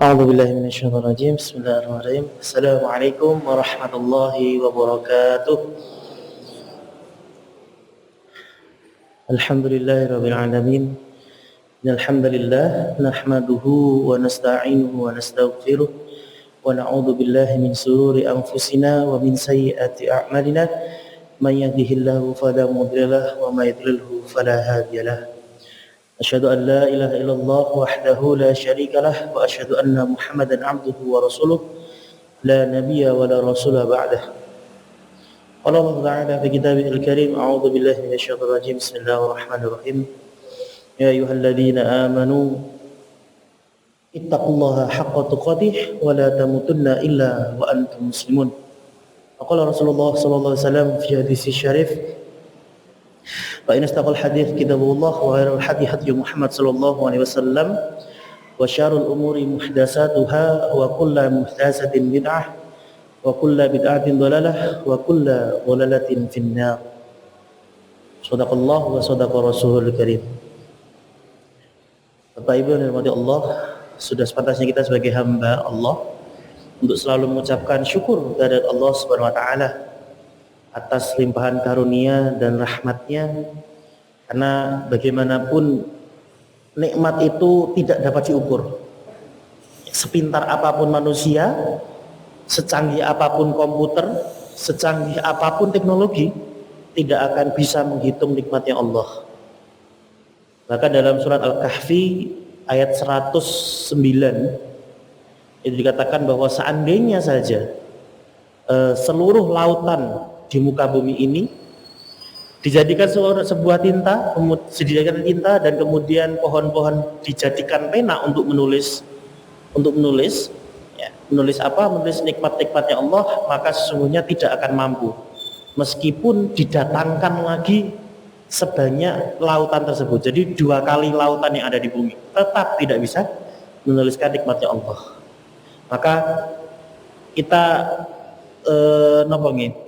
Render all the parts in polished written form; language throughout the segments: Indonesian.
أعوذ بالله من الشيطان الرجيم بسم الله الرحمن الرحيم السلام عليكم ورحمة الله وبركاته الحمد لله رب العالمين إن الحمد لله نحمده ونستعينه ونستغفره ونعوذ بالله من شرور أنفسنا ومن سيئات أعمالنا من يهده الله فلا مضل له ومن يضلله فلا هادي له أشهد أن لا إله إلا الله وحده لا شريك له وأشهد أن محمدا عبده ورسوله لا نبي ولا رسول بعده قال الله تعالى في كتابه الكريم أعوذ بالله من الشيطان الرجيم بسم الله الرحمن الرحيم يا أيها الذين آمنوا اتقوا الله حق تقاته ولا تموتن إلا وأنتم مسلمون وقال رسول الله صلى الله عليه وسلم في حديث الشريف فإن استقى الحديث كتاب الله وغير الحديث حديث محمد صلى الله عليه وسلم وشر الأمور محدثاتها وكل محدثة بدعة وكل بدعة ضلالة وكل ضلالة في النار صدق الله وصدق رسوله الكريم. Bapak Ibu yang dirahmati Allah, sudah sepantasnya kita sebagai hamba Allah untuk selalu mengucapkan syukur kehadirat Allah Subhanahu wa taala atas limpahan karunia dan rahmatnya, karena bagaimanapun nikmat itu tidak dapat diukur. Sepintar apapun manusia, secanggih apapun komputer, secanggih apapun teknologi, tidak akan bisa menghitung nikmatnya Allah. Bahkan dalam surat Al-Kahfi ayat 109 itu dikatakan bahwa seandainya saja seluruh lautan di muka bumi ini dijadikan sebuah tinta, dan kemudian pohon-pohon dijadikan pena untuk menulis ya, menulis apa? Menulis nikmat-nikmatnya Allah, maka sesungguhnya tidak akan mampu meskipun didatangkan lagi sebanyak lautan tersebut. Jadi 2 kali lautan yang ada di bumi tetap tidak bisa menuliskan nikmatnya Allah. Maka kita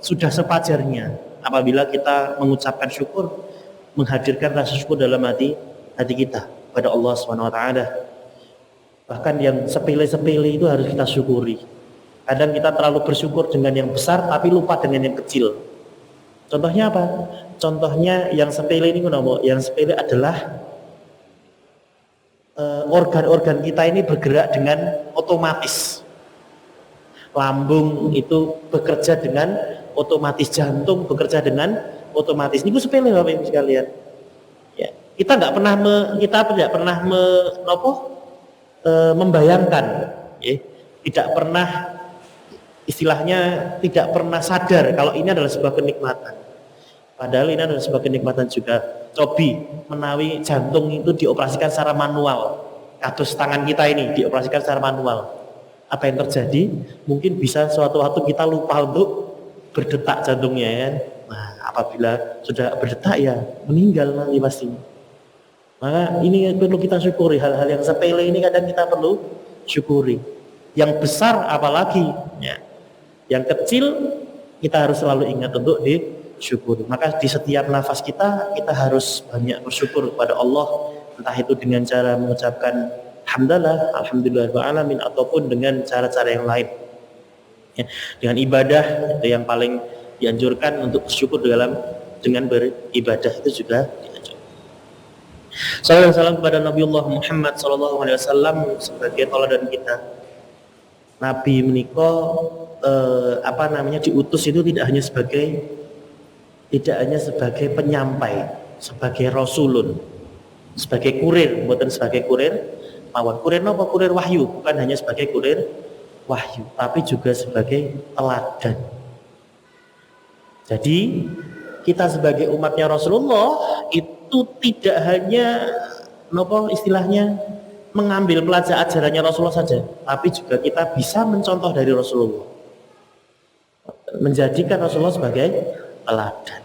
sudah sepajarnya apabila kita mengucapkan syukur, menghadirkan rasa syukur dalam hati kita pada Allah Subhanahu wa taala. Bahkan yang sepele-sepele itu harus kita syukuri. Kadang kita terlalu bersyukur dengan yang besar tapi lupa dengan yang kecil. Contohnya apa? Contohnya yang sepele ini, yang sepele adalah organ-organ kita ini bergerak dengan otomatis. Lambung itu bekerja dengan otomatis, jantung bekerja dengan otomatis. Ini sepele Bapak Ibu sekalian. Ya, kita tidak pernah membayangkan, ya, tidak pernah istilahnya tidak pernah sadar kalau ini adalah sebuah kenikmatan. Padahal ini adalah sebuah kenikmatan juga. Cobi menawi jantung itu dioperasikan secara manual, kados tangan kita ini dioperasikan secara manual. Apa yang terjadi? Mungkin bisa suatu waktu kita lupa untuk berdetak jantungnya, ya. Nah, apabila sudah berdetak ya meninggal nanti pasti. Maka ini perlu kita syukuri, hal-hal yang sepele ini kadang kita perlu syukuri. Yang besar apalagi, ya. Yang kecil kita harus selalu ingat untuk disyukuri. Maka di setiap nafas kita harus banyak bersyukur kepada Allah, entah itu dengan cara mengucapkan hamdalah, alhamdulillahirrahmanirrahim, ataupun dengan cara-cara yang lain. Ya, dengan ibadah itu yang paling dianjurkan untuk bersyukur dengan beribadah itu juga dianjurkan. Sallallahu alaihi wasallam kepada Nabiullah Muhammad sallallahu alaihi wasallam sebagai tauladan kita. Nabi menika diutus itu tidak hanya sebagai penyampai, sebagai rasulun, sebagai kurir, bukan sebagai kurir mawon. Kurir napa? Kurir wahyu, bukan hanya sebagai kurir wahyu, tapi juga sebagai teladan. Jadi kita sebagai umatnya Rasulullah itu tidak hanya mengambil pelajaran ajarannya Rasulullah saja, tapi juga kita bisa mencontoh dari Rasulullah, menjadikan Rasulullah sebagai teladan.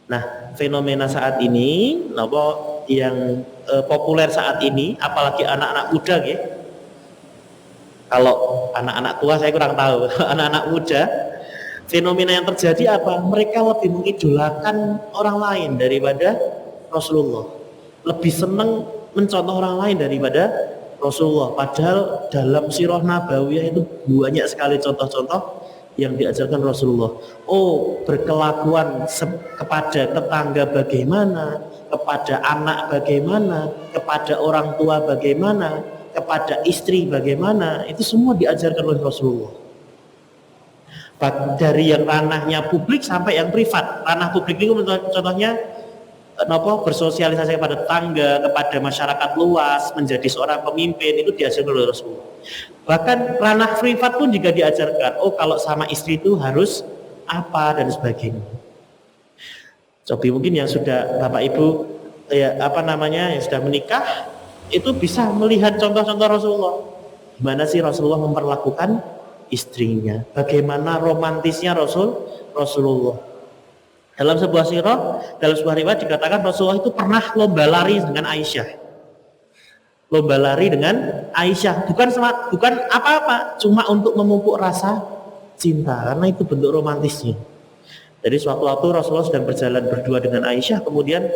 Nah, fenomena saat ini yang populer saat ini, apalagi anak-anak muda, ya. Kalau anak-anak tua saya kurang tahu. Anak-anak muda, fenomena yang terjadi apa? Mereka lebih mengidolakan orang lain daripada Rasulullah. Lebih senang mencontoh orang lain daripada Rasulullah. Padahal dalam sirah nabawiyah itu banyak sekali contoh-contoh yang diajarkan Rasulullah. Oh, berkelakuan kepada tetangga bagaimana, kepada anak bagaimana, kepada orang tua bagaimana, kepada istri bagaimana, itu semua diajarkan oleh Rasulullah. Dari yang ranahnya publik sampai yang privat. Ranah publik itu contohnya bersosialisasi kepada tetangga, kepada masyarakat luas, menjadi seorang pemimpin, itu diajarkan oleh Rasulullah. Bahkan ranah privat pun juga diajarkan. Oh, kalau sama istri itu harus apa dan sebagainya. Coba mungkin yang sudah Bapak Ibu yang sudah menikah itu bisa melihat contoh-contoh Rasulullah. Gimana sih Rasulullah memperlakukan istrinya? Bagaimana romantisnya Rasulullah? Dalam sebuah sirah, dalam sebuah riwayat dikatakan Rasulullah itu pernah lomba lari dengan Aisyah. Lomba lari dengan Aisyah, bukan apa-apa, cuma untuk memupuk rasa cinta, karena itu bentuk romantisnya. Jadi suatu waktu Rasulullah sedang berjalan berdua dengan Aisyah, kemudian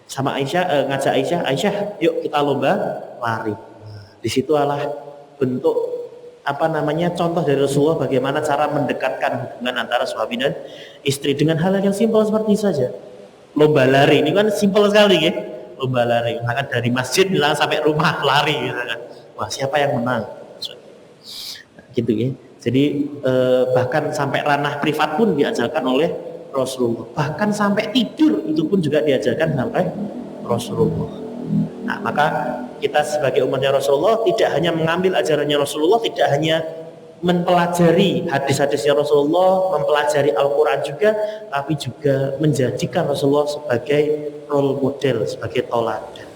sama Aisyah ngajak Aisyah, yuk kita lomba lari. Di situ adalah bentuk contoh dari Rasulullah bagaimana cara mendekatkan hubungan antara suami dan istri dengan hal yang simpel seperti saja. Lomba lari ini kan simpel sekali ya. Lomba lari, misalkan dari masjid bilang sampai rumah lari misalkan. Wah, siapa yang menang? Gitu ya. Jadi bahkan sampai ranah privat pun diajarkan oleh Rasulullah. Bahkan sampai tidur itu pun juga diajarkan sampai Rasulullah. Nah, maka kita sebagai umatnya Rasulullah tidak hanya mengambil ajarannya Rasulullah, tidak hanya mempelajari hadis-hadisnya Rasulullah, mempelajari Al-Quran juga, tapi juga menjadikan Rasulullah sebagai role model, sebagai teladan.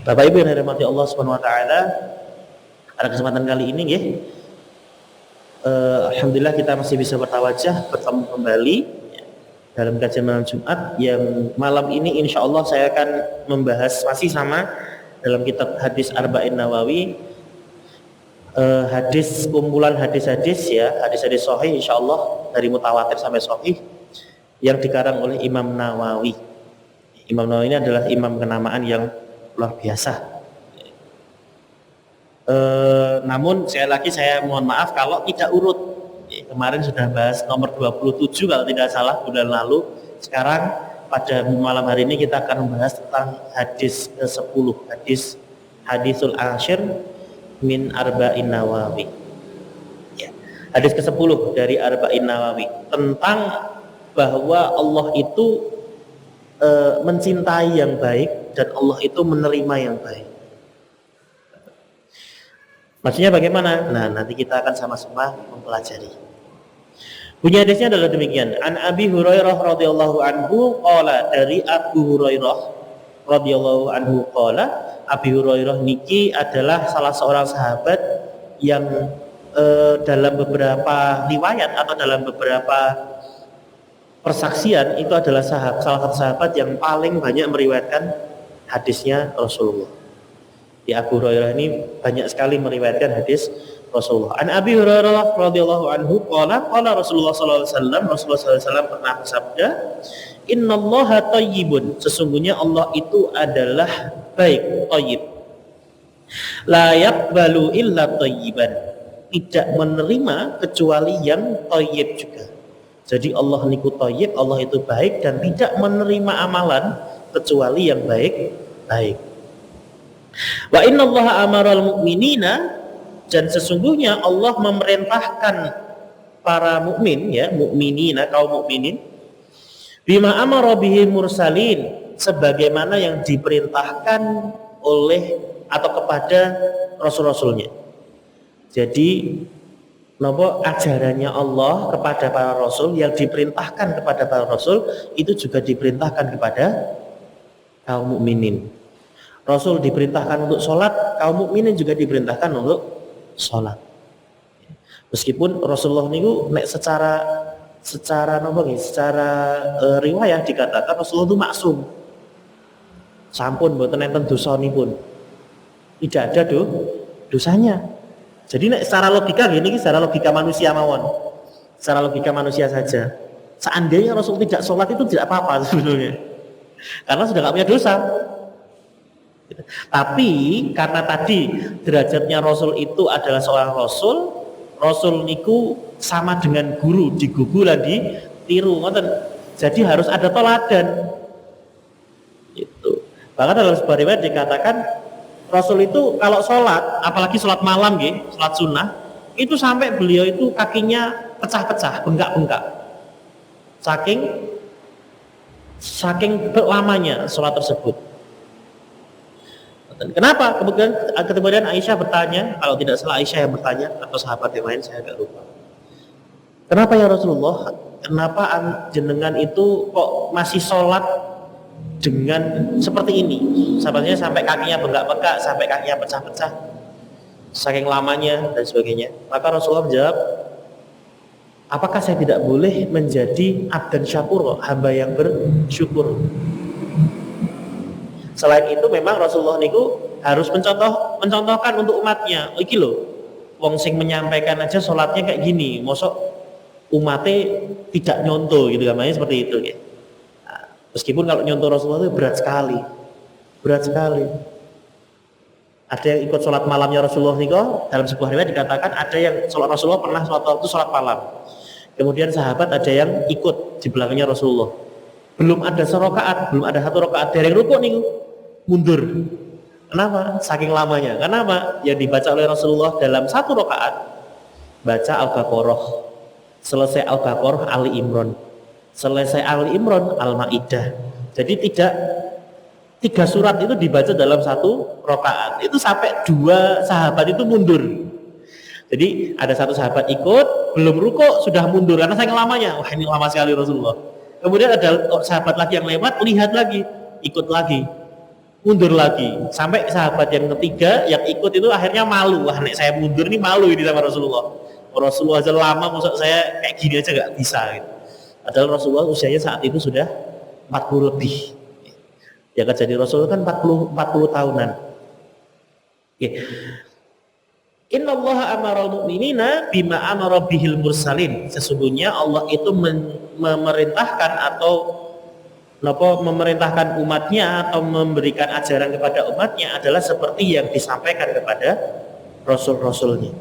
Bapak Ibu yang dirahmati Allah Subhanahu wa taala, pada kesempatan kali ini alhamdulillah kita masih bisa bertawajah bertemu kembali dalam kajian malam Jumat yang malam ini insya Allah saya akan membahas masih sama dalam kitab hadis Arba'in Nawawi, kumpulan hadis-hadis sahih insya Allah dari mutawatir sampai sahih yang dikarang oleh Imam Nawawi. Imam Nawawi ini adalah imam kenamaan yang luar biasa. Namun sekali lagi saya mohon maaf kalau tidak urut. Kemarin sudah bahas nomor 27 kalau tidak salah bulan lalu. Sekarang pada malam hari ini kita akan membahas tentang hadis ke-10, hadisul asyir min Arba'in Nawawi. Ya. Hadis ke-10 dari Arba'in Nawawi tentang bahwa Allah itu mencintai yang baik dan Allah itu menerima yang baik. Maksudnya bagaimana? Nah, nanti kita akan sama-sama mempelajari. Bunyi hadisnya adalah demikian. An Abi Hurairah radhiyallahu anhu qala, dari Abu Hurairah radhiyallahu anhu qala, Abi Hurairah niki adalah salah seorang sahabat yang dalam beberapa riwayat atau dalam beberapa persaksian itu adalah salah satu sahabat yang paling banyak meriwayatkan hadisnya Rasulullah. Di Abu Hurairah ini banyak sekali meriwayatkan hadis Rasulullah. An Abi Hurairah radhiyallahu anhu qala Rasulullah sallallahu alaihi wasallam, Rasulullah sallallahu alaihi wasallam pernah bersabda, "Innallaha thayyibun." Sesungguhnya Allah itu adalah baik, thayyib. La yaqbalu illa thayyiban. Tidak menerima kecuali yang thayyib juga. Jadi Allah niku thayyib, Allah itu baik dan tidak menerima amalan kecuali yang baik. Wa innallaha amaral mu'minina, dan sesungguhnya Allah memerintahkan para mukmin, mukminina, kaum mukminin, bima amara bihi mursalin, sebagaimana yang diperintahkan oleh atau kepada rasul-rasulnya. Jadi ajarannya Allah kepada para rasul, yang diperintahkan kepada para rasul itu juga diperintahkan kepada kaum mukminin. Rasul diperintahkan untuk sholat, kaum mukminin juga diperintahkan untuk sholat. Meskipun Rasulullah niku secara riwayah dikatakan Rasulullah itu maksum. Sampun mboten enten dosanipun. Tidak ada dosanya. Jadi secara logika secara logika manusia mawon. Secara logika manusia saja. Seandainya Rasul tidak sholat itu tidak apa-apa sebetulnya. Karena sudah tidak punya dosa. Tapi karena tadi derajatnya Rasul itu adalah seorang Rasul, Rasul niku sama dengan guru, digugu lan ditiru, ngoten. Jadi harus ada teladan. Itu. Bahkan dalam sebuah riwayat dikatakan Rasul itu kalau sholat, apalagi sholat malam sholat sunnah, itu sampai beliau itu kakinya pecah-pecah, bengkak-bengkak. Saking lamanya sholat tersebut. Kenapa? Kemudian Aisyah bertanya, kalau tidak salah Aisyah yang bertanya atau sahabat yang lain, saya agak lupa. Kenapa ya Rasulullah? Kenapa jenengan itu kok masih sholat dengan seperti ini? Sahabatnya sampai kakinya bengkak-bengkak, sampai kakinya pecah-pecah, saking lamanya dan sebagainya. Maka Rasulullah menjawab, apakah saya tidak boleh menjadi abdan syakur, hamba yang bersyukur? Selain itu memang Rasulullah niku harus mencontohkan untuk umatnya. Iki lho, wong sing menyampaikan aja sholatnya kayak gini, mosok umatnya tidak nyontoh gitu, namanya seperti itu ya. Nah, meskipun kalau nyontoh Rasulullah itu berat sekali. Ada yang ikut sholat malamnya Rasulullah niku, dalam sebuah riwayat dikatakan ada yang sholat Rasulullah pernah waktu sholat malam. Kemudian sahabat ada yang ikut di belakangnya Rasulullah. Belum ada satu rakaat dari rukuk nih mundur. Kenapa? Saking lamanya. Kenapa? Yang dibaca oleh Rasulullah dalam satu rakaat baca Al-Baqarah, selesai Al-Baqarah Ali Imran, selesai Ali Imran Al-Maidah. Jadi tidak 3 surat itu dibaca dalam satu rakaat. Itu sampai 2 sahabat itu mundur. Jadi ada satu sahabat ikut, belum rukuk sudah mundur karena saking lamanya. Wah, ini lama sekali Rasulullah. Kemudian ada sahabat lagi yang lewat, lihat lagi, ikut lagi, mundur lagi, sampai sahabat yang ketiga yang ikut itu akhirnya malu. Wah, nek saya mundur ini malu ini sama Rasulullah. Rasulullah aja lama, maksud saya kayak gini aja nggak bisa. Gitu. Padahal Rasulullah usianya saat itu sudah 40 lebih. Ya kan, jadi Rasulullah kan 40 tahunan. Oke. Inna Allah amaral mu'minina bima amara bihil mursalin. Sesungguhnya Allah itu memerintahkan atau memerintahkan umatnya atau memberikan ajaran kepada umatnya adalah seperti yang disampaikan kepada rasul-rasulnya.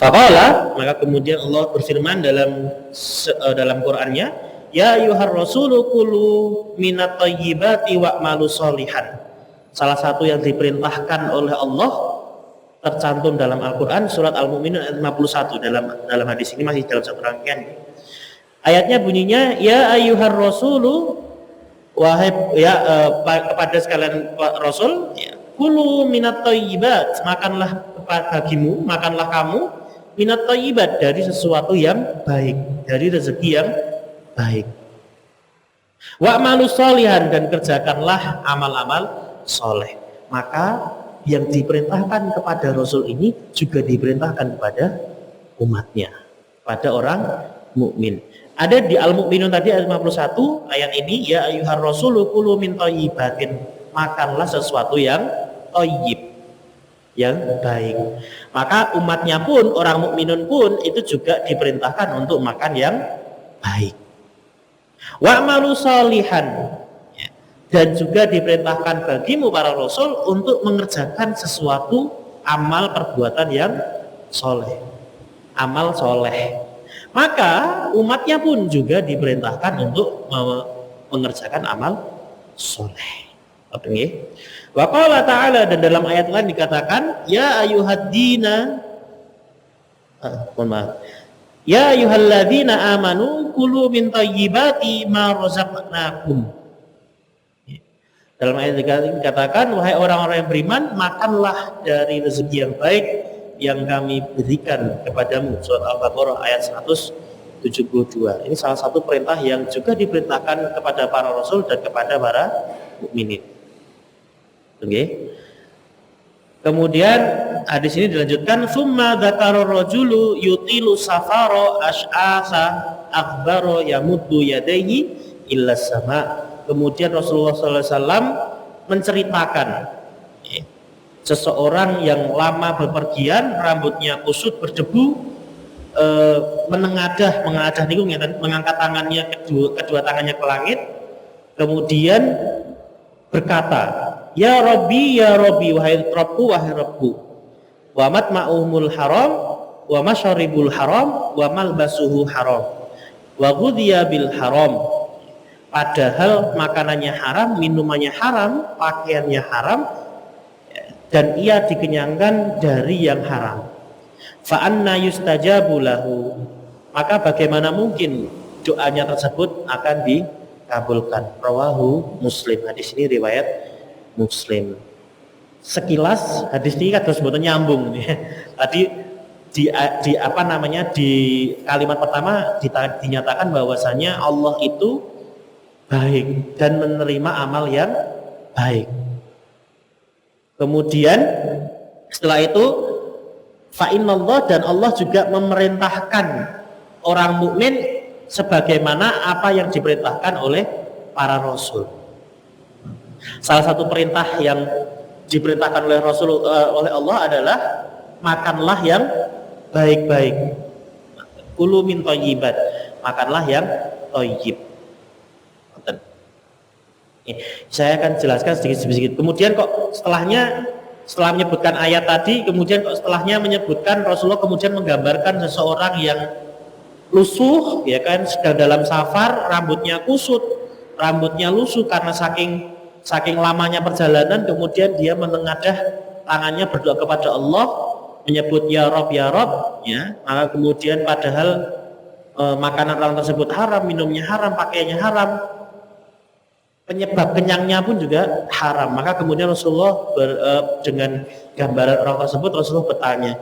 Faqala, maka kemudian Allah berfirman dalam Qur'annya, ya ayyuhar rasulu kulu minat thayyibati wa'malu sholihan. Salah satu yang diperintahkan oleh Allah tercantum dalam Al-Quran surat Al-Mu'minun ayat 51. Dalam hadis ini masih dalam satu rangkaian. Ayatnya bunyinya, ya ayyuhar rasulu, wahai kepada sekalian Rasul, ya, kulu minat thayyibat, makanlah kamu minat thayyibat, dari sesuatu yang baik, dari rezeki yang baik. Wa'malu sholihan, dan kerjakanlah amal-amal soleh. Maka yang diperintahkan kepada Rasul ini juga diperintahkan kepada umatnya, pada orang mukmin. Ada di Al-Mu'minun tadi ayat 51, ayat ini, ya ayyuhar rasulu kulu min thayyibatin, makanlah sesuatu yang thayyib, yang baik. Maka umatnya pun, orang mukminun pun itu juga diperintahkan untuk makan yang baik. Wa'malu sholihan, dan juga diperintahkan bagimu para rasul untuk mengerjakan sesuatu amal perbuatan yang soleh, amal soleh. Maka umatnya pun juga diperintahkan untuk mengerjakan amal soleh. Oke. Wa qala ta'ala, dan dalam ayat lain dikatakan, ya ayyuhadzina ya ayyuhalladzina amanu kulu min thayyibati ma razaqnakum. Dalam ayat dikatakan, wahai orang-orang yang beriman, makanlah dari rezeki yang baik yang kami berikan kepadamu. Surat Al-Baqarah ayat 172. Ini salah satu perintah yang juga diperintahkan kepada para rasul dan kepada para mukminin. Oke. Kemudian hadis ini dilanjutkan, summa dzakara rajulu yutilu safaro ash'asa akbaro yamuddu yadayhi illa sama. Kemudian Rasulullah SAW menceritakan seseorang yang lama bepergian, rambutnya kusut berdebu, menengadah mengangkat tangannya kedua tangannya ke langit, kemudian berkata, ya Rabbi, wahai Rabbku, wa matma'umul haram, wa masyaribul haram, wa malbasuhu haram, wa ghudhiya bil haram. Padahal makanannya haram, minumannya haram, pakaiannya haram, dan ia dikenyangkan dari yang haram. Fa anna yustajabu lahu, maka bagaimana mungkin doanya tersebut akan dikabulkan. Rawahu Muslim. Hadis ini riwayat Muslim. Sekilas hadis ini kan sebetulnya nyambung. Tadi di kalimat pertama dinyatakan bahwasanya Allah itu baik dan menerima amal yang baik. Kemudian setelah itu fa innallah, dan Allah juga memerintahkan orang mukmin sebagaimana apa yang diperintahkan oleh para rasul. Salah satu perintah yang diperintahkan oleh Rasul oleh Allah adalah makanlah yang baik-baik. Kulu min thayyibat, makanlah yang thayyib. Saya akan jelaskan sedikit-sedikit. Kemudian kok setelah menyebutkan ayat tadi, kemudian kok setelahnya menyebutkan Rasulullah kemudian menggambarkan seseorang yang lusuh, ya kan, sedang dalam safar, rambutnya kusut, rambutnya lusuh karena saking lamanya perjalanan, kemudian dia menengadah tangannya berdoa kepada Allah, menyebut ya Rob, ya. Maka kemudian padahal makanan orang tersebut haram, minumnya haram, pakaiannya haram, penyebab kenyangnya pun juga haram. Maka kemudian Rasulullah dengan gambaran orang tersebut, Rasulullah bertanya,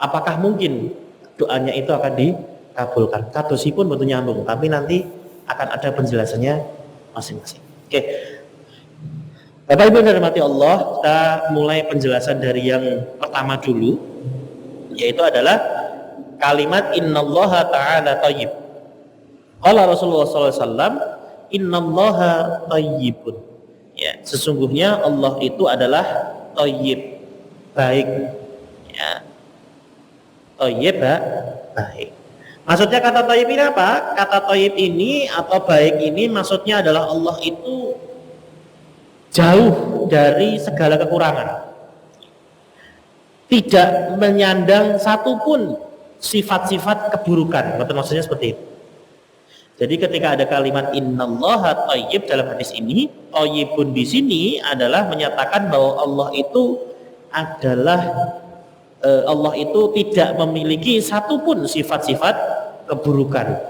apakah mungkin doanya itu akan dikabulkan? Kadosipun betul nyambung, tapi nanti akan ada penjelasannya masing-masing. Oke. Bapak Ibu yang dirahmati Allah, kita mulai penjelasan dari yang pertama dulu, yaitu adalah kalimat innallaha ta'ala thayyib. Qala Rasulullah SAW, innallaha thayyibun. Ya, sesungguhnya Allah itu adalah thayyib, baik. Ya. Thayyib, baik. Maksudnya kata thayyib ini apa? Kata thayyib ini atau baik ini maksudnya adalah Allah itu jauh dari segala kekurangan, tidak menyandang satupun sifat-sifat keburukan. Maksudnya seperti itu. Jadi ketika ada kalimat innallaha thayyib dalam hadis ini, thayyibun di sini adalah menyatakan bahwa Allah itu tidak memiliki satupun sifat-sifat keburukan.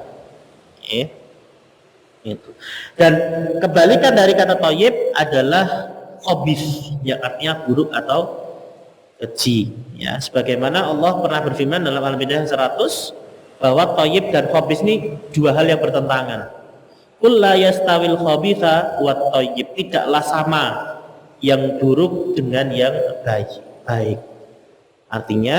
Itu. Dan kebalikan dari kata thayyib adalah khabith, yang artinya buruk atau keji. Ya, sebagaimana Allah pernah berfirman dalam Al-Baqarah 100 bahwa thayyib dan khabith ini dua hal yang bertentangan. Qul la yastawil khabitha wat thayyib, tidaklah sama yang buruk dengan yang baik. Artinya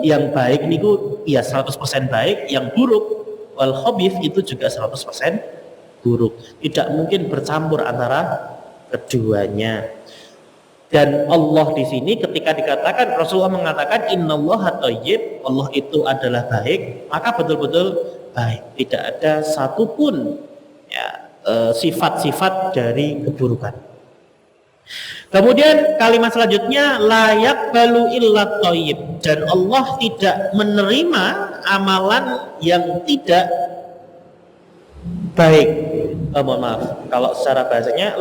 yang baik niku ya 100% baik, yang buruk wal khabith itu juga 100% buruk. Tidak mungkin bercampur antara keduanya. Dan Allah di sini ketika dikatakan, Rasulullah mengatakan innallaha thayyib, Allah itu adalah baik, maka betul-betul baik. Tidak ada satupun sifat-sifat dari keburukan. Kemudian kalimat selanjutnya layak balu illa thayyib, dan Allah tidak menerima amalan yang tidak baik. Mohon maaf, kalau secara bahasanya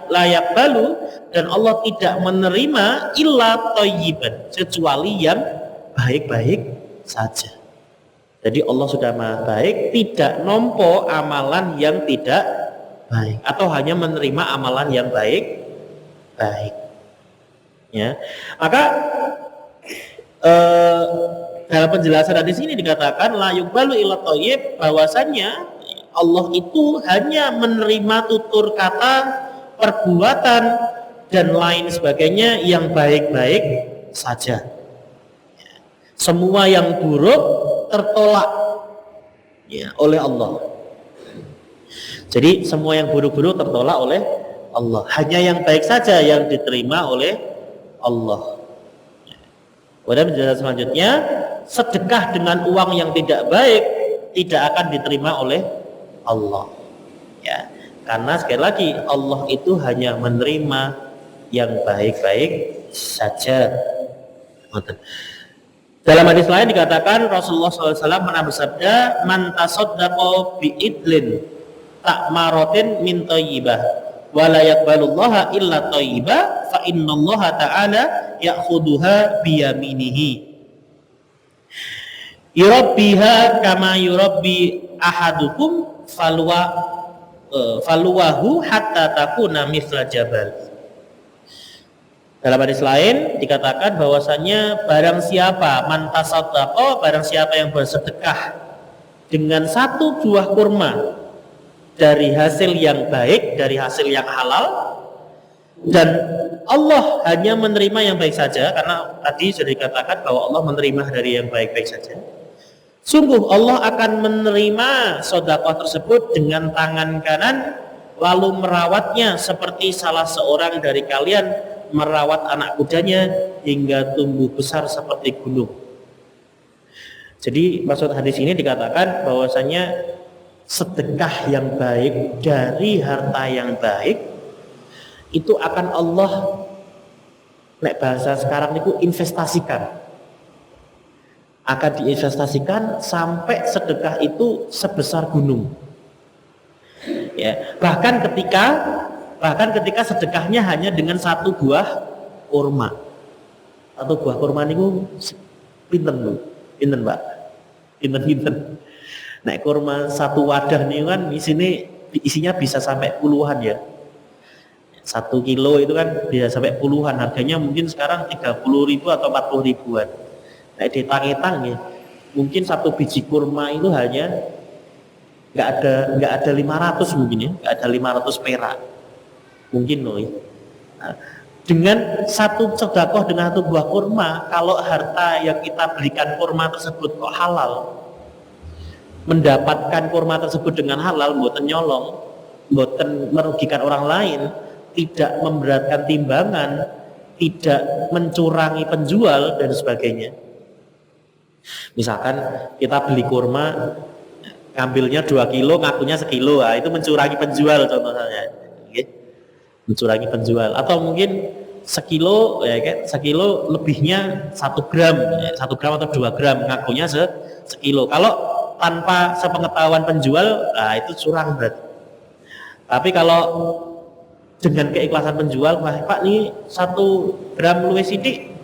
layak balu, dan Allah tidak menerima illa thayyiban, kecuali yang baik-baik saja. Jadi Allah sudah maha baik, tidak nompo amalan yang tidak baik, atau hanya menerima amalan yang baik. Ya, maka dalam penjelasan di sini dikatakan la yuqbalu illa thayyib, bahwasannya Allah itu hanya menerima tutur kata, perbuatan dan lain sebagainya yang baik-baik saja. Semua yang buruk tertolak oleh Allah. Jadi semua yang buruk-buruk tertolak oleh Allah. Hanya yang baik saja yang diterima oleh Allah. Kemudian penjelasan selanjutnya, sedekah dengan uang yang tidak baik tidak akan diterima oleh Allah. Ya. Karena sekali lagi Allah itu hanya menerima yang baik-baik saja. Dalam hadis lain dikatakan Rasulullah SAW pernah bersabda, "Man tasaddaqa bi'idlin ta'maratin min thayyibah wa la yaqbalullaha illa thayyibah fa innallaha ta'ala ya'khudhuha biyaminihi yurabbiha kama yurabbi ahadukum faluwahu hatta takuna mithla jabal." Dalam hadis lain dikatakan bahwasannya barang siapa man tasaddaqa, barang siapa yang bersedekah dengan satu buah kurma dari hasil yang baik, dari hasil yang halal, dan Allah hanya menerima yang baik saja, karena tadi sudah dikatakan bahwa Allah menerima dari yang baik-baik saja. Sungguh Allah akan menerima sedekah tersebut dengan tangan kanan, lalu merawatnya seperti salah seorang dari kalian merawat anak kudanya hingga tumbuh besar seperti gunung. Jadi maksud hadis ini dikatakan bahwasanya sedekah yang baik dari harta yang baik itu akan Allah, nek bahasa sekarang itu investasikan, akan diinvestasikan sampai sedekah itu sebesar gunung. Ya, bahkan ketika sedekahnya hanya dengan satu buah kurma. Satu buah kurma niku pinten Bu? Pinten Pak? Pinten. Nek kurma satu wadah nih kan di sini isinya bisa sampai puluhan ya. 1 kilo itu kan bisa sampai puluhan, harganya mungkin sekarang 30.000 atau 40 ribuan. Nek ditang-tang ya, mungkin satu biji kurma itu hanya nggak ada 500 mungkin ya, nggak ada 500 perak. Mungkin loh ya. Nah, dengan satu sedekah dengan satu buah kurma, kalau harta yang kita berikan kurma tersebut kok halal, mendapatkan kurma tersebut dengan halal, mboten nyolong, mboten merugikan orang lain, tidak memberatkan timbangan, tidak mencurangi penjual dan sebagainya. Misalkan kita beli kurma, ngambilnya 2 kilo, ngakunya sekilo, nah, itu mencurangi penjual contohnya. Mencurangi penjual, atau mungkin sekilo ya kan, sekilo lebihnya 1 gram, 1 gram atau 2 gram, ngakunya sekilo. Kalau tanpa sepengetahuan penjual, nah itu curang berarti. Tapi kalau dengan keikhlasan penjual, Pak nih 1 gram luwih sithik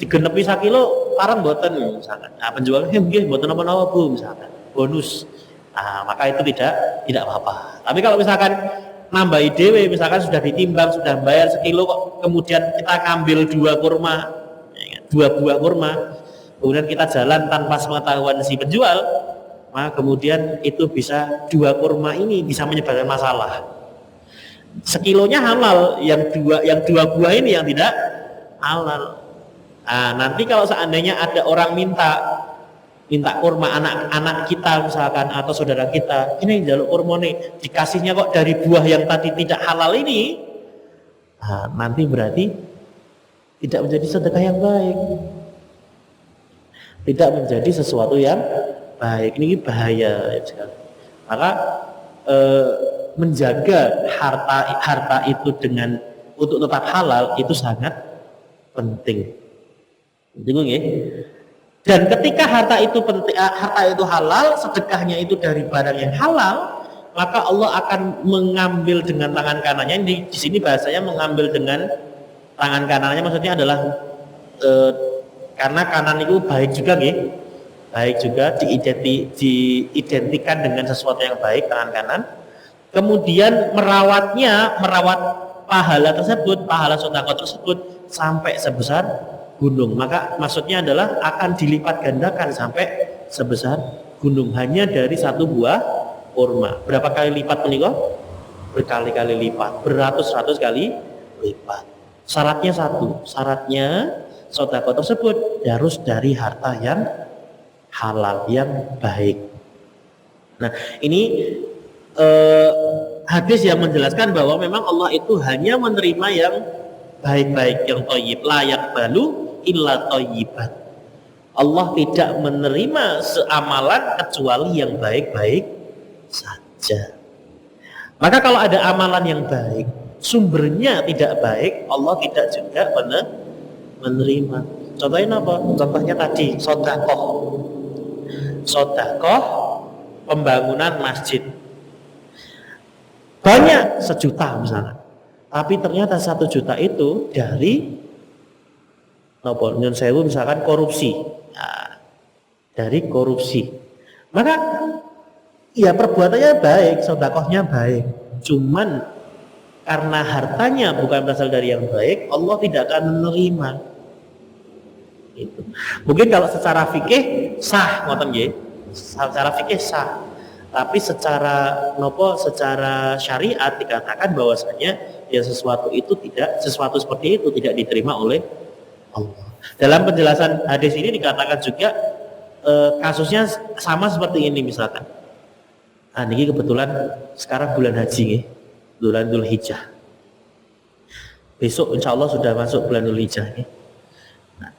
digenepi 1 kilo parang mboten misalkan. Nah, penjualnya nggih mboten napa-napa Bu misalkan, bonus. Nah, maka itu tidak apa-apa. Tapi kalau misalkan nambahi dewe, misalkan sudah ditimbang, sudah bayar sekilo kok kemudian kita ngambil 2 kurma, 2 buah kurma, kemudian kita jalan tanpa sepengetahuan si penjual, maka kemudian itu bisa 2 kurma ini bisa menyebabkan masalah. Sekilonya halal, yang dua buah ini yang tidak halal. Nah, nanti kalau seandainya ada orang minta kurma, anak kita misalkan atau saudara kita, ini jaluk kurma nih, dikasihnya kok dari buah yang tadi tidak halal ini, nah, nanti berarti tidak menjadi sedekah yang baik, tidak menjadi sesuatu yang baik. Ini bahaya sekali. Maka menjaga harta itu untuk tetap halal itu sangat penting. Bingung ya? Dan ketika harta itu halal, sedekahnya itu dari barang yang halal, maka Allah akan mengambil dengan tangan kanannya. Di sini bahasanya mengambil dengan tangan kanannya, maksudnya adalah karena kanan itu baik juga nih, baik juga diidentikan dengan sesuatu yang baik, tangan kanan. Kemudian merawat pahala tersebut, pahala sedekah tersebut sampai sebesar gunung. Maka maksudnya adalah akan dilipat gandakan sampai sebesar gunung hanya dari 1 buah kurma. Berapa kali lipat menikah? Berkali-kali lipat, beratus-ratus kali lipat. Syaratnya satu, syaratnya sedekah tersebut harus dari harta yang halal, yang baik. Nah, ini hadis yang menjelaskan bahwa memang Allah itu hanya menerima yang baik-baik, yang thayyib, layak balu illa thayyibat. Allah tidak menerima seamalan kecuali yang baik-baik saja. Maka kalau ada amalan yang baik, sumbernya tidak baik, Allah tidak juga menerima. Contohnya apa? Contohnya tadi sodakoh, pembangunan masjid banyak 1 juta misalnya, tapi ternyata 1 juta itu dari nyun sewu misalkan korupsi, nah, dari korupsi, maka ya perbuatannya baik, sodakohnya baik, cuman karena hartanya bukan berasal dari yang baik, Allah tidak akan menerima. Itu. Mungkin kalau secara fikih sah, ngoten nggih. Secara fikih sah. Tapi secara syariat dikatakan bahwasanya ya sesuatu seperti itu tidak diterima oleh Allah. Dalam penjelasan hadis ini dikatakan juga kasusnya sama seperti ini misalkan. Nah, ini kebetulan sekarang bulan haji nih, bulan Dzulhijjah. Besok insya Allah sudah masuk bulan Dzulhijjah nih. Nah,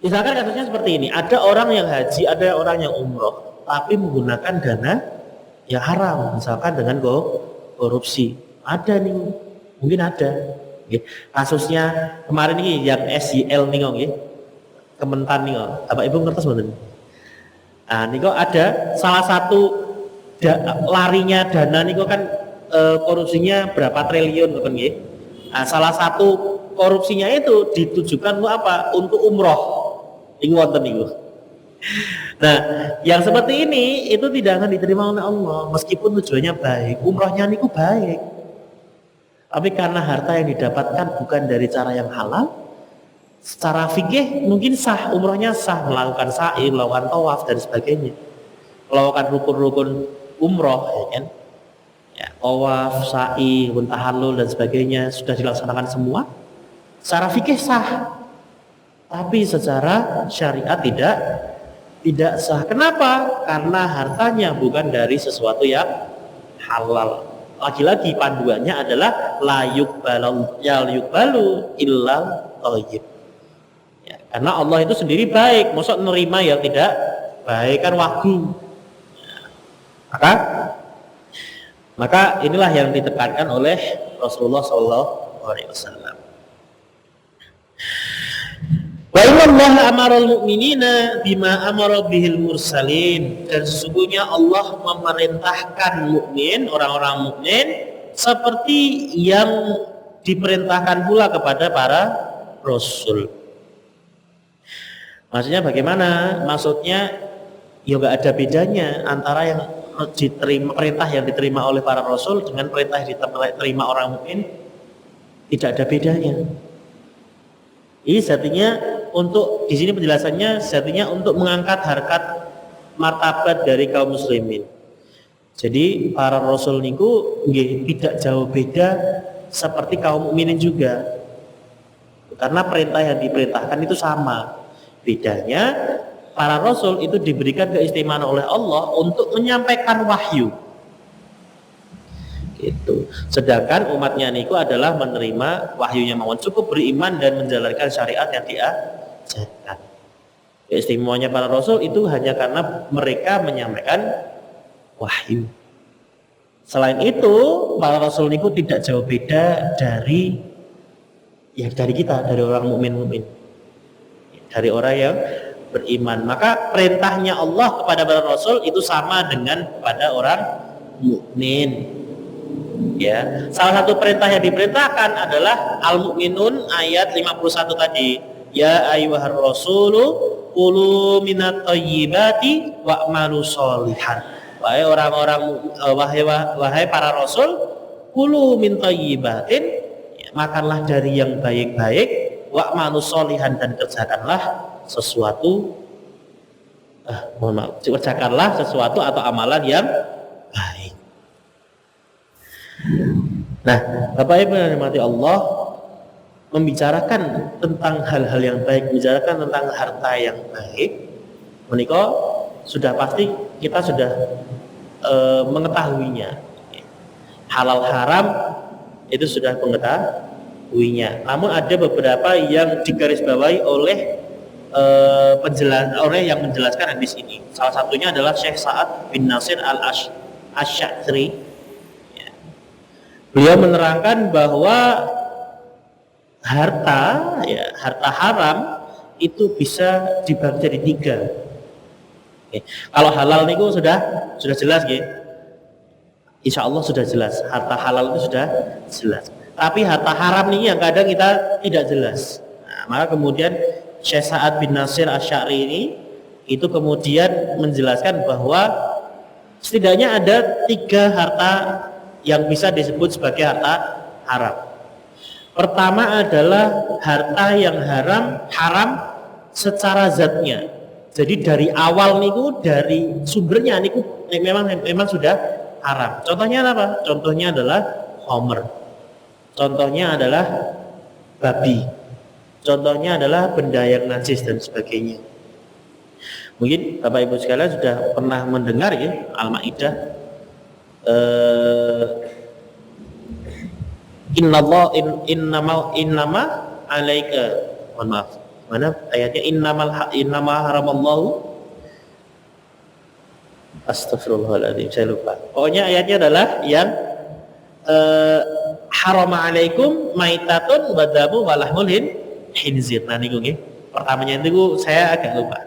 misalkan kasusnya seperti ini, ada orang yang haji, ada orang yang umroh, tapi menggunakan dana yang haram, misalkan dengan korupsi. Ada nih, mungkin ada. Kasusnya kemarin ini yang SYL nih, Kementan nih, Bapak Ibu ngertos betul? Nah, nih kok ada salah satu larinya dana nih kok kan korupsinya berapa triliun kan ya. Nah, salah satu korupsinya itu ditujukan untuk apa? Untuk umroh. Ini wonten niku. Nah, yang seperti ini itu tidak akan diterima oleh Allah meskipun tujuannya baik, umrohnya niku baik. Tapi karena harta yang didapatkan bukan dari cara yang halal, secara fikih mungkin sah, umrohnya sah, melakukan sa'i, melakukan tawaf dan sebagainya, melakukan rukun-rukun umroh, ya kan? Ya, tawaf, sa'i, tahallul dan sebagainya sudah dilaksanakan semua. Secara fikih sah, tapi secara syariat tidak sah. Kenapa? Karena hartanya bukan dari sesuatu yang halal. Lagi-lagi panduannya adalah la yuqbalu illal thayyib. Ya, karena Allah itu sendiri baik, masa nerima yang tidak baik kan wagu. Ya, maka inilah yang ditekankan oleh Rasulullah SAW. Wa innallaha amaral mu'minina bima amara bihil mursalin, dan sesungguhnya Allah memerintahkan mukmin, orang-orang mukmin seperti yang diperintahkan pula kepada para rasul. Maksudnya bagaimana? Maksudnya ya enggak ada bedanya antara yang perintah yang diterima oleh para rasul dengan perintah yang diterima orang mukmin, tidak ada bedanya. Ini satunya untuk di sini penjelasannya satunya untuk mengangkat harkat martabat dari kaum muslimin. Jadi para rasul niku tidak jauh beda seperti kaum mukminin juga. Karena perintah yang diperintahkan itu sama. Bedanya para rasul itu diberikan keistimewaan oleh Allah untuk menyampaikan wahyu. Gitu. Sedangkan umatnya niku adalah menerima wahyunya mawon, cukup beriman dan menjalankan syariat yang diajarkan. Keistimewanya para rasul itu hanya karena mereka menyampaikan wahyu. Selain itu, para rasul niku tidak jauh beda dari kita, dari orang mukmin, dari orang yang beriman. Maka perintahnya Allah kepada para rasul itu sama dengan kepada orang mukmin. Ya, salah satu perintah yang diperintahkan adalah Al-Mu'minun ayat 51 tadi. Ya ayyuhar rasulu qulu minat thayyibati wa'malu sholihan. Wahai orang-orang wahai para rasul, qulu min thayyibatin, ya, makanlah dari yang baik-baik, wa'malu sholihan, dan kerjakanlah sesuatu kerjakanlah sesuatu atau amalan yang baik. Nah, Bapak Ibu yang dirahmati Allah, membicarakan tentang hal-hal yang baik, membicarakan tentang harta yang baik, menikah sudah pasti kita sudah mengetahuinya. Halal haram itu sudah mengetahuinya. Namun ada beberapa yang digarisbawahi oleh yang menjelaskan hadis ini. Salah satunya adalah Syekh Sa'ad bin Nasir al-Asy'ari. Beliau menerangkan bahwa harta, ya, harta haram itu bisa dibagi jadi tiga. Oke. Kalau halal niku sudah jelas, ya. Insya Allah sudah jelas. Harta halal itu sudah jelas. Tapi harta haram ini yang kadang kita tidak jelas. Nah, maka kemudian Syekh Sa'ad bin Nasir Asy'ari ini itu kemudian menjelaskan bahwa setidaknya ada tiga harta yang bisa disebut sebagai harta haram. Pertama adalah harta yang haram secara zatnya. Jadi dari awal niku, dari sumbernya niku memang sudah haram. Contohnya apa? Contohnya adalah khamr. Contohnya adalah babi. Contohnya adalah benda yang najis dan sebagainya. Mungkin Bapak Ibu sekalian sudah pernah mendengar, ya, Al-Maidah. Innama alaika, mohon maaf, mana ayatnya? Innama haramallahu, astagfirullahaladzim, saya lupa. Pokoknya ayatnya adalah yang harama alaikum maitatun wadamu walahmul khinzir. Nah niku nggih. Pertamanya itu saya agak lupa.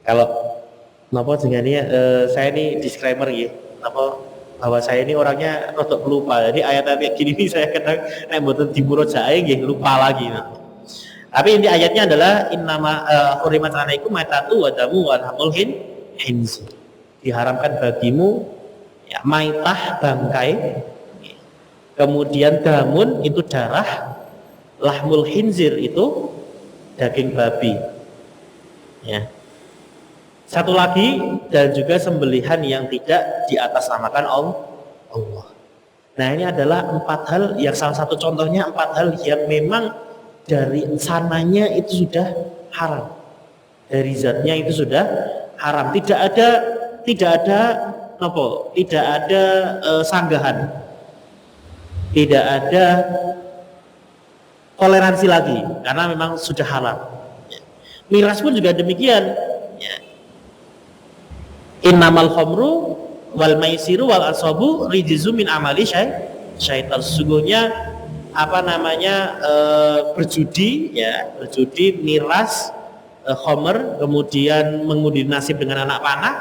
Kalau napa jenenge saya ini disclaimer nggih. Napa bahwa saya ini orangnya rodok lupa. Jadi ayat-ayat gini ini saya kadang nek mboten dimurojae nggih lupa lagi. Tapi inti ayatnya adalah innama hurimat alaikum maitatu wadamu walahmul khinzir. Diharamkan bagimu, ya, maitah, bangkai, kemudian damun itu darah, lahmul khinzir itu daging babi, ya. Satu lagi, dan juga sembelihan yang tidak diatasnamakan Allah. Nah ini adalah 4 hal yang salah satu contohnya 4 hal yang memang dari sananya itu sudah haram, dari zatnya itu sudah haram. Tidak ada sanggahan, tidak ada toleransi lagi karena memang sudah haram. Miras pun juga demikian. Innamal khamru wal maisiru wal asabu rijzum min amali syaitan. Sesungguhnya berjudi, miras, khamr, kemudian mengundi nasib dengan anak panah,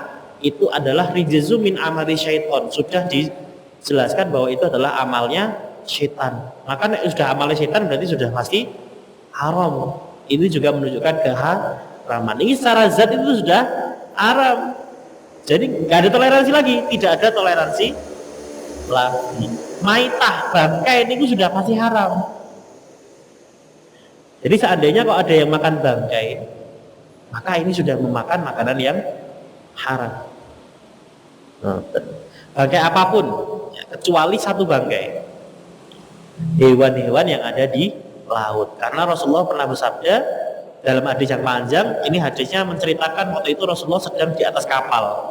itu adalah rijzum min amali syaitan. Sudah dijelaskan bahwa itu adalah amalnya syaitan. Maka sudah amalnya syaitan berarti sudah pasti haram. Ini juga menunjukkan keharaman. Ini secara zat itu sudah haram. Jadi nggak ada toleransi lagi, tidak ada toleransi lagi. Maitah, bangkai ini sudah pasti haram. Jadi seandainya kalau ada yang makan bangkai, maka ini sudah memakan makanan yang haram. Bangkai apapun, ya, kecuali satu bangkai, hewan-hewan yang ada di laut. Karena Rasulullah pernah bersabda dalam hadis yang panjang, ini hadisnya menceritakan waktu itu Rasulullah sedang di atas kapal.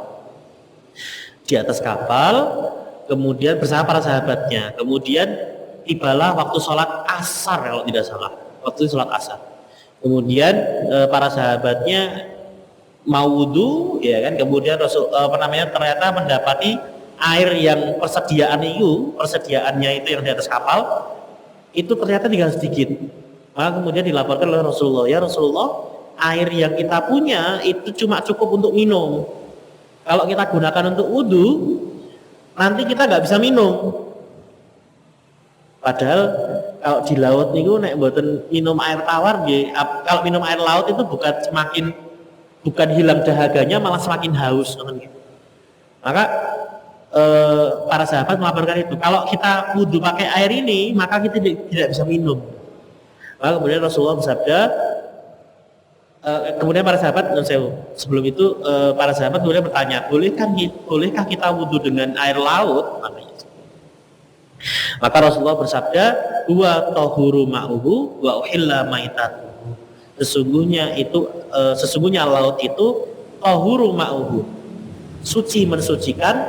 Kemudian bersama para sahabatnya. Kemudian tibalah waktu sholat asar kalau tidak salah. Waktu sholat asar. Kemudian para sahabatnya mau wudu, ya kan? Kemudian ternyata mendapati air yang persediaannya itu yang di atas kapal itu ternyata tinggal sedikit. Maka kemudian dilaporkan oleh Rasulullah, ya Rasulullah, air yang kita punya itu cuma cukup untuk minum. Kalau kita gunakan untuk wudu, nanti kita nggak bisa minum. Padahal kalau di laut niku nek mboten minum air tawar, kalau minum air laut itu bukan hilang dahaganya, malah semakin haus. Maka para sahabat melaporkan itu. Kalau kita wudu pakai air ini, maka kita tidak bisa minum. Maka kemudian Rasulullah bersabda, kemudian para sahabat, sebelum itu para sahabat kemudian bertanya, bolehkah kita wudu dengan air laut? Maka Rasulullah bersabda, huwa tahuru ma'uhu wa uhilla maitatuhu. Sesungguhnya laut itu tahuru ma'uhu, suci mensucikan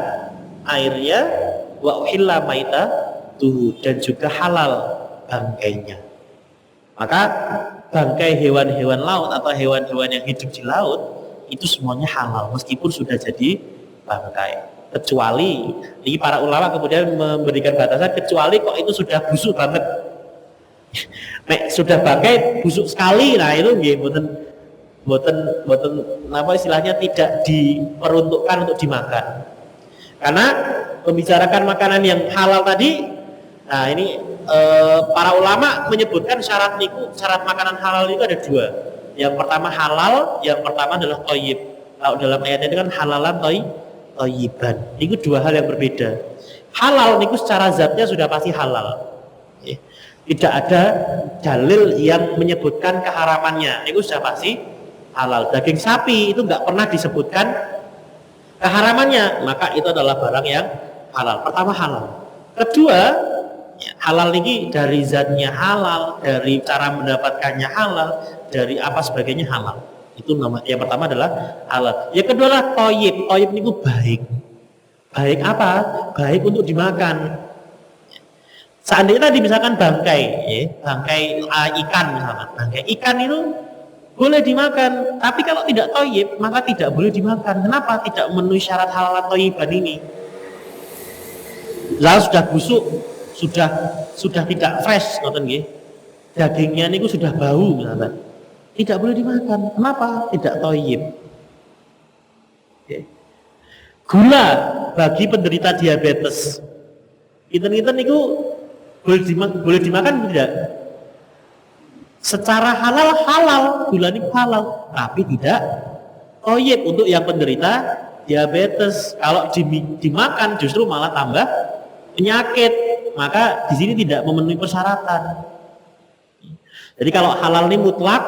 airnya, wa uhilla maitatuhu, dan juga halal bangkainya. Maka bangkai hewan-hewan laut atau hewan-hewan yang hidup di laut itu semuanya halal meskipun sudah jadi bangkai. Kecuali ini para ulama kemudian memberikan batasan, kecuali kok itu sudah busuk banget. Nek sudah bangkai busuk sekali, nah itu nggih boten apa istilahnya tidak diperuntukkan untuk dimakan. Karena membicarakan makanan yang halal tadi, nah ini para ulama menyebutkan syarat makanan halal itu ada dua. Yang pertama halal, yang pertama adalah thayyib. Kalau dalam ayat ini kan halalan thayyiban. Itu dua hal yang berbeda. Halal niku secara zatnya sudah pasti halal. Tidak ada dalil yang menyebutkan keharamannya. Niku sudah pasti halal. Daging sapi itu nggak pernah disebutkan keharamannya, maka itu adalah barang yang halal. Pertama halal. Kedua, halal ini dari zatnya halal, dari cara mendapatkannya halal, dari apa sebagainya halal. Itu nama yang pertama adalah halal. Yang kedua adalah thayyib. Thayyib itu baik. Baik apa? Baik untuk dimakan. Seandainya tadi misalkan bangkai, bangkai ikan misalkan, bangkai ikan itu boleh dimakan, tapi kalau tidak thayyib maka tidak boleh dimakan. Kenapa? Tidak memenuhi syarat halal thayyiban ini. Lalu sudah busuk, sudah tidak fresh, ngoten nggih. Dagingnya niku sudah bau misalkan. Tidak boleh dimakan. Kenapa? Tidak thayyib. Gula bagi penderita diabetes. Iten-iten niku boleh dimakan tidak? Secara halal, gula niku halal, tapi tidak thayyib untuk yang penderita diabetes. Kalau dimakan justru malah tambah penyakit. Maka di sini tidak memenuhi persyaratan. Jadi kalau halal ini mutlak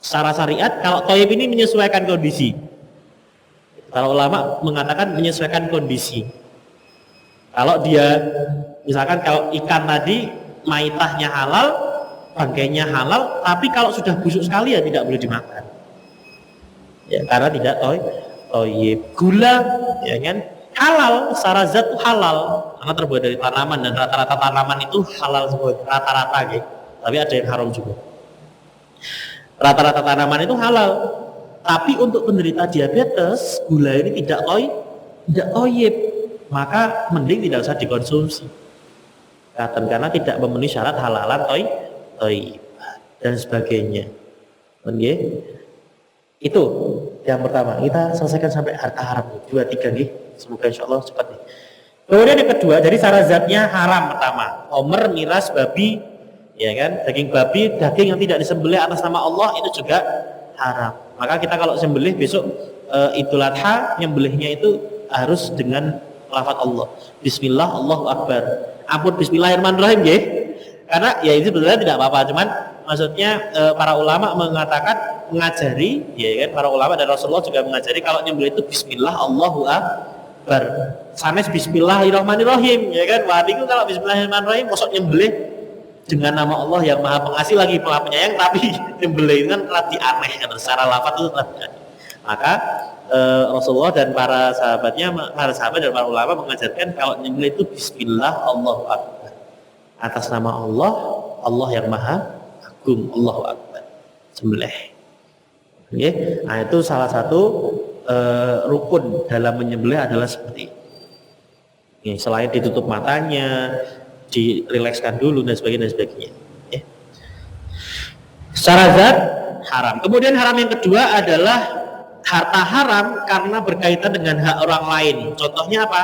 secara syariat, kalau thayyib ini menyesuaikan kondisi. Kalau ulama mengatakan menyesuaikan kondisi. Kalau dia misalkan kalau ikan tadi maitahnya halal, bangkainya halal, tapi kalau sudah busuk sekali ya tidak boleh dimakan. Ya, karena tidak thayyib. Gula ya kan halal, secara zat halal karena terbuat dari tanaman, dan rata-rata tanaman itu halal semua, rata-rata gitu. Tapi ada yang haram juga. Rata-rata tanaman itu halal, tapi untuk penderita diabetes gula ini tidak thayyib, maka mending tidak usah dikonsumsi karena tidak memenuhi syarat halalan thayyib dan sebagainya. Itu yang pertama. Kita selesaikan sampai harta haram 2, 3 nih. Semoga insyaallah cepat nih. Kemudian yang kedua, jadi syarat zatnya haram pertama. Homer, miras, babi, ya kan? Daging babi, daging yang tidak disembelih atas nama Allah itu juga haram. Maka kita kalau sembelih besok Idul Adha, nyembelihnya itu harus dengan lafaz Allah. Bismillah, Allahu Akbar. Ampun bismillahirrahmanirrahim ya. Karena ya itu sebenarnya tidak apa-apa, cuman maksudnya para ulama mengajari, ya kan, para ulama dan Rasulullah juga mengajari kalau nyembelih itu bismillah Allahu Akbar. Sanes bismillahirrahmanirrahim, ya kan. Wah, itu kalau bismillahirrahmanirrahim mosok nyembelih dengan nama Allah yang Maha Pengasih lagi Maha Penyayang, tapi nyembelih itu kan rada aneh kan, secara lafaz itu rada aneh. Maka Rasulullah dan para sahabat dan para ulama mengajarkan kalau nyembelih itu bismillah Allahu Akbar. Atas nama Allah yang Maha Agung, Allahu Akbar. Sembelih. Okay. Nah, itu salah satu rukun dalam menyembelih adalah seperti ini. Selain ditutup matanya, dirilekskan dulu dan sebagainya. Okay. Secara zat haram. Kemudian haram yang kedua adalah harta haram karena berkaitan dengan hak orang lain. Contohnya apa?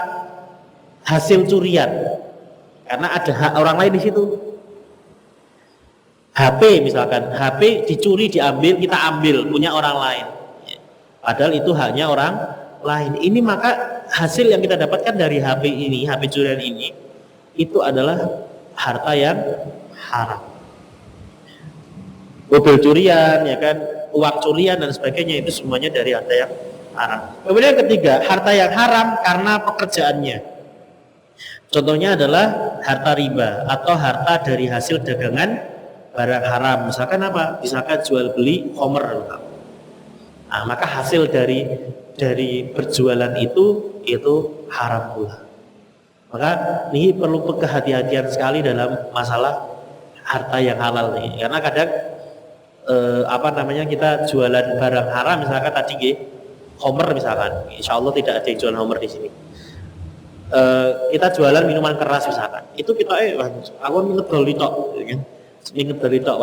Hasil curian. Karena ada hak orang lain di situ. HP misalkan, HP dicuri, diambil, kita ambil, punya orang lain. Padahal itu haknya orang lain. Ini maka hasil yang kita dapatkan dari HP ini, HP curian ini, itu adalah harta yang haram. Mobil curian, ya kan, uang curian dan sebagainya, itu semuanya dari harta yang haram. Kemudian yang ketiga, harta yang haram karena pekerjaannya. Contohnya adalah harta riba atau harta dari hasil dagangan barang haram. Misalkan apa? Misalkan jual beli homer. Nah, maka hasil dari berjualan itu haram pula. Maka ini perlu kehati-hatian sekali dalam masalah harta yang halal nih. Karena kadang kita jualan barang haram, misalkan tadi homer misalkan. Insya Allah tidak ada yang jual homer di sini. kita jualan minuman keras misalkan, itu kita aku ngedol tok, gitu kan, ngedol tok,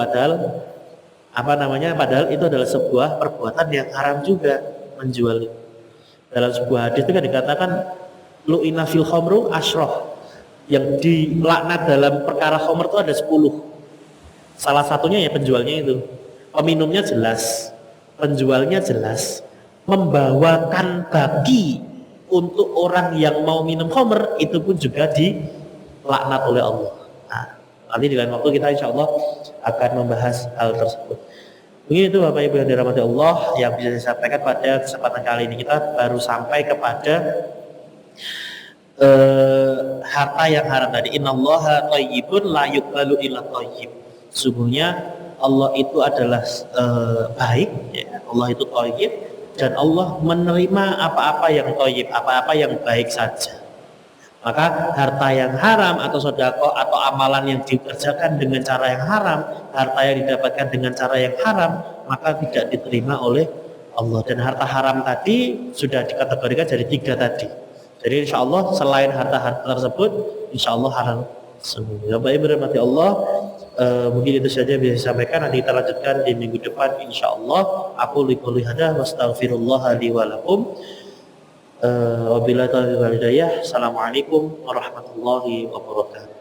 padahal itu adalah sebuah perbuatan yang haram juga menjual. Dalam sebuah hadis itu kan dikatakan lu'ina fil khamru asyroh, yang dilaknat dalam perkara khamr itu ada 10. Salah satunya ya penjualnya itu. Peminumnya jelas, penjualnya jelas, membawakan bagi untuk orang yang mau minum khamr itu pun juga dilaknat oleh Allah. Nah, nanti di lain waktu kita insya Allah akan membahas hal tersebut. Mungkin itu Bapak Ibu yang dirahmati Allah yang bisa saya sampaikan pada kesempatan kali ini. Kita baru sampai kepada harta yang haram tadi. Innallaha thayyibun la yuqbalu illa thayyib. Sesungguhnya Allah itu adalah baik, ya. Allah itu thayyib dan Allah menerima apa-apa yang thayyib, apa-apa yang baik saja. Maka harta yang haram atau sedekah atau amalan yang dikerjakan dengan cara yang haram, harta yang didapatkan dengan cara yang haram, maka tidak diterima oleh Allah. Dan harta haram tadi sudah dikategorikan jadi 3 tadi. Jadi insya Allah selain harta-harta tersebut, insya Allah haram semua. Bapak Ibu dirahmati Allah, mungkin itu saja bisa disampaikan. Nanti kita lanjutkan di minggu depan insya Allah. Aku liqouli hada wastaghfirullah li wa lakum. Wabillahi taufiq wal hidayah. Assalamualaikum warahmatullahi wabarakatuh.